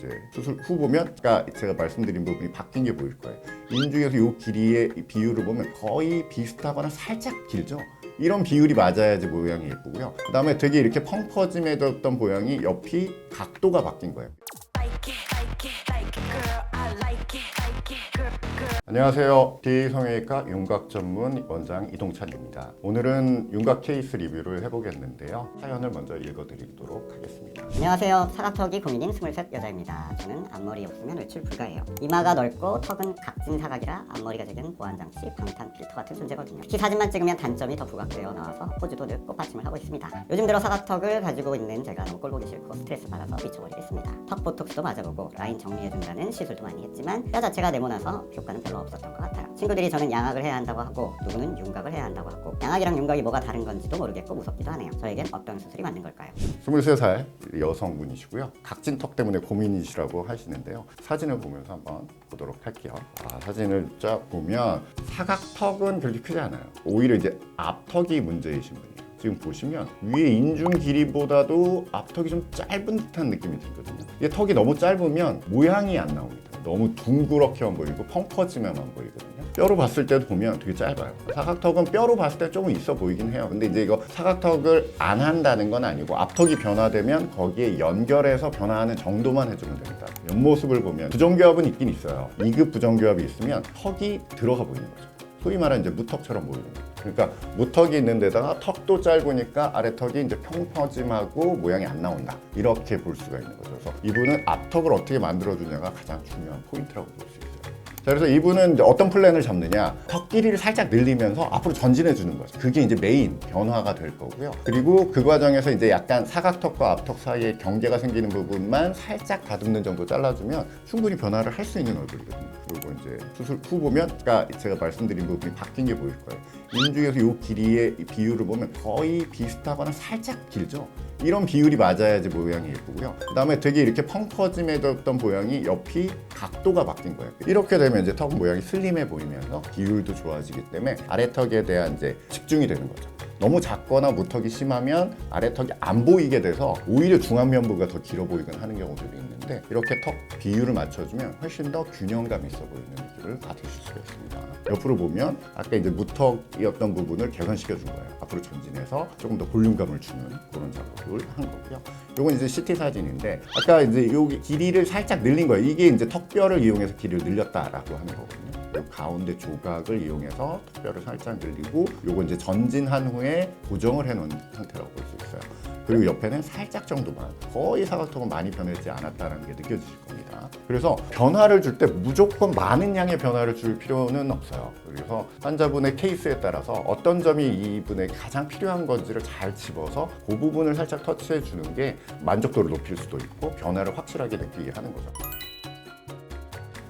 이제 수술 후 보면 아까 제가 말씀드린 부분이 바뀐 게 보일 거예요. 인중에서 이 길이의 비율을 보면 거의 비슷하거나 살짝 길죠. 이런 비율이 맞아야지 모양이 예쁘고요. 그 다음에 되게 이렇게 펑퍼짐해졌던 모양이 옆이 각도가 바뀐 거예요. 안녕하세요. 비성형외과 윤곽 전문 원장 이동찬입니다. 오늘은 윤곽 케이스 리뷰를 해보겠는데요. 사연을 먼저 읽어드리도록 하겠습니다. 안녕하세요. 사각턱이 고민인 23 여자입니다. 저는 앞머리 없으면 외출 불가해요. 이마가 넓고 턱은 각진 사각이라 앞머리가 제겐 보안장치, 방탄 필터 같은 존재거든요. 특히 사진만 찍으면 단점이 더 부각되어 나와서 포즈도 늘 꽃받침을 하고 있습니다. 요즘 들어 사각턱을 가지고 있는 제가 너무 꼴보기 싫고 스트레스 받아서 미쳐버리겠습니다. 턱 보톡스도 맞아보고 라인 정리해준다는 시술도 많이 했지만 뼈 자체가 네모나서 효과는 별로 없었던 것 같아요. 친구들이 저는 양악을 해야 한다고 하고 누구는 윤곽을 해야 한다고 하고 양악이랑 윤곽이 뭐가 다른 건지도 모르겠고 무섭기도 하네요. 저에겐 어떤 수술이 맞는 걸까요? 23살 여성분이시고요. 각진 턱 때문에 고민이시라고 하시는데요. 사진을 보면서 한번 보도록 할게요. 사진을 쫙 보면 사각턱은 그렇게 크지 않아요. 오히려 이제 앞턱이 문제이신 분이에요. 지금 보시면 위에 인중 길이보다도 앞턱이 좀 짧은 듯한 느낌이 들거든요. 이게 턱이 너무 짧으면 모양이 안 나옵니다. 너무 둥그렇게만 보이고 펑퍼짐해만 보이거든요. 뼈로 봤을 때도 보면 되게 짧아요. 사각턱은 뼈로 봤을 때 조금 있어 보이긴 해요. 근데 이제 이거 사각턱을 안 한다는 건 아니고 앞턱이 변화되면 거기에 연결해서 변화하는 정도만 해주면 됩니다. 옆모습을 보면 부정교합은 있긴 있어요. 2급 부정교합이 있으면 턱이 들어가 보이는 거죠. 소위 말하는 이제 무턱처럼 보이는 거예요. 그러니까 무턱이 있는 데다가 턱도 짧으니까 아래턱이 이제 평퍼짐하고 모양이 안 나온다. 이렇게 볼 수가 있는 거죠. 그래서 이분은 앞턱을 어떻게 만들어주냐가 가장 중요한 포인트라고 볼 수 있어요. 자, 그래서 이분은 이제 어떤 플랜을 잡느냐, 턱 길이를 살짝 늘리면서 앞으로 전진해 주는 거죠. 그게 이제 메인 변화가 될 거고요. 그리고 그 과정에서 이제 약간 사각턱과 앞턱 사이에 경계가 생기는 부분만 살짝 다듬는 정도 잘라주면 충분히 변화를 할 수 있는 얼굴이거든요. 그리고 이제 수술 후 보면 아까 제가 말씀드린 부분이 바뀐 게 보일 거예요. 인중에서 이 길이의 비율을 보면 거의 비슷하거나 살짝 길죠. 이런 비율이 맞아야지 모양이 예쁘고요. 그 다음에 되게 이렇게 펑퍼짐해졌던 모양이 옆이 각도가 바뀐 거예요. 이렇게 되면 이제 턱 모양이 슬림해 보이면서 비율도 좋아지기 때문에 아래턱에 대한 이제 집중이 되는 거죠. 너무 작거나 무턱이 심하면 아래턱이 안 보이게 돼서 오히려 중안면부가 더 길어 보이곤 하는 경우들이 있는데 이렇게 턱 비율을 맞춰주면 훨씬 더 균형감 있어 보이는 느낌을 받으실 수가 있습니다. 옆으로 보면 아까 이제 무턱이었던 부분을 개선시켜 준 거예요. 앞으로 전진해서 조금 더 볼륨감을 주는 그런 작업을 한 거고요. 이건 이제 CT 사진인데 아까 이제 여기 길이를 살짝 늘린 거예요. 이게 이제 턱뼈를 이용해서 길이를 늘렸다라고 하는 거거든요. 가운데 조각을 이용해서 턱뼈를 살짝 늘리고 요거 이제 전진한 후에 고정을 해놓은 상태라고 볼 수 있어요. 그리고 옆에는 살짝 정도만, 거의 사각턱은 많이 변하지 않았다는 게 느껴지실 겁니다. 그래서 변화를 줄 때 무조건 많은 양의 변화를 줄 필요는 없어요. 그래서 환자분의 케이스에 따라서 어떤 점이 이분의 가장 필요한 건지를 잘 집어서 그 부분을 살짝 터치해 주는 게 만족도를 높일 수도 있고 변화를 확실하게 느끼게 하는 거죠.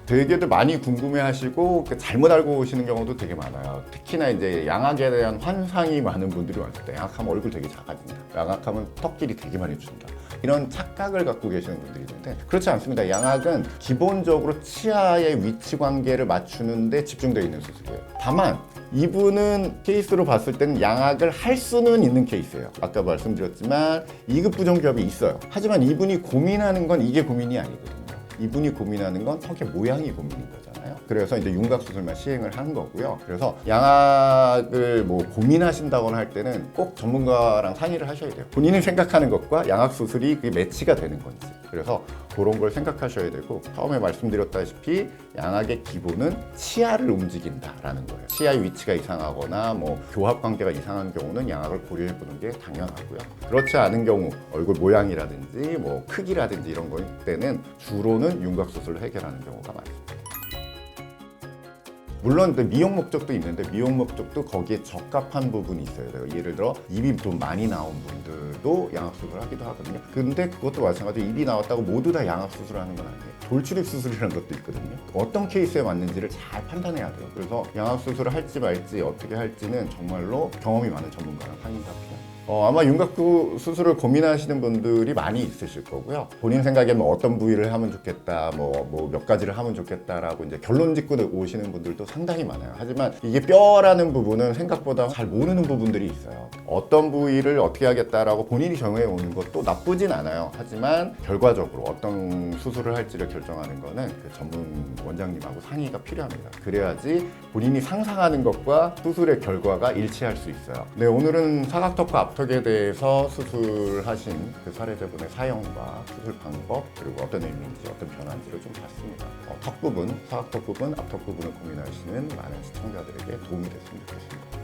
되게들 많이 궁금해하시고 잘못 알고 오시는 경우도 되게 많아요. 특히나 이제 양악에 대한 환상이 많은 분들이 왔을 때 양악하면 얼굴 되게 작아진다. 양악하면 턱 길이 되게 많이 준다. 이런 착각을 갖고 계시는 분들이 있는데 그렇지 않습니다. 양악은 기본적으로 치아의 위치 관계를 맞추는데 집중되어 있는 수술이에요. 다만 이분은 케이스로 봤을 때는 양악을 할 수는 있는 케이스예요. 아까 말씀드렸지만 2급 부정교합이 있어요. 하지만 이분이 고민하는 건 이게 고민이 아니거든요. 이분이 고민하는 건 턱의 모양이 고민인 거잖아요. 그래서 이제 윤곽 수술만 시행을 한 거고요. 그래서 양악을 뭐 고민하신다거나 할 때는 꼭 전문가랑 상의를 하셔야 돼요. 본인이 생각하는 것과 양악 수술이 그게 매치가 되는 건지. 그래서 그런 걸 생각하셔야 되고 처음에 말씀드렸다시피 양악의 기본은 치아를 움직인다라는 거예요. 치아의 위치가 이상하거나 뭐 교합 관계가 이상한 경우는 양악을 고려해 보는 게 당연하고요. 그렇지 않은 경우 얼굴 모양이라든지 뭐 크기라든지 이런 거 때는 주로는 윤곽 수술을 해결하는 경우가 많습니다. 물론 미용 목적도 있는데 미용 목적도 거기에 적합한 부분이 있어요. 예를 들어 입이 좀 많이 나온 분들도 양악 수술을 하기도 하거든요. 근데 그것도 마찬가지로 입이 나왔다고 모두 다 양악 수술을 하는 건 아니에요. 돌출입 수술이라는 것도 있거든요. 어떤 케이스에 맞는지를 잘 판단해야 돼요. 그래서 양악 수술을 할지 말지 어떻게 할지는 정말로 경험이 많은 전문가랑 상의가 필요합니다. 아마 윤곽부 수술을 고민하시는 분들이 많이 있으실 거고요. 본인 생각에 뭐 어떤 부위를 하면 좋겠다, 뭐 몇 가지를 하면 좋겠다라고 이제 결론 짓고 오시는 분들도 상당히 많아요. 하지만 이게 뼈라는 부분은 생각보다 잘 모르는 부분들이 있어요. 어떤 부위를 어떻게 하겠다라고 본인이 정해 오는 것도 나쁘진 않아요. 하지만 결과적으로 어떤 수술을 할지를 결정하는 거는 그 전문 원장님하고 상의가 필요합니다. 그래야지 본인이 상상하는 것과 수술의 결과가 일치할 수 있어요. 네, 오늘은 사각턱과 앞턱에 대해서 수술하신 그 사례자분의 사형과 수술 방법, 그리고 어떤 의미인지 어떤 변화인지를 좀 봤습니다. 턱 부분, 사각턱 부분, 앞턱 부분을 고민하시는 많은 시청자들에게 도움이 됐으면 좋겠습니다.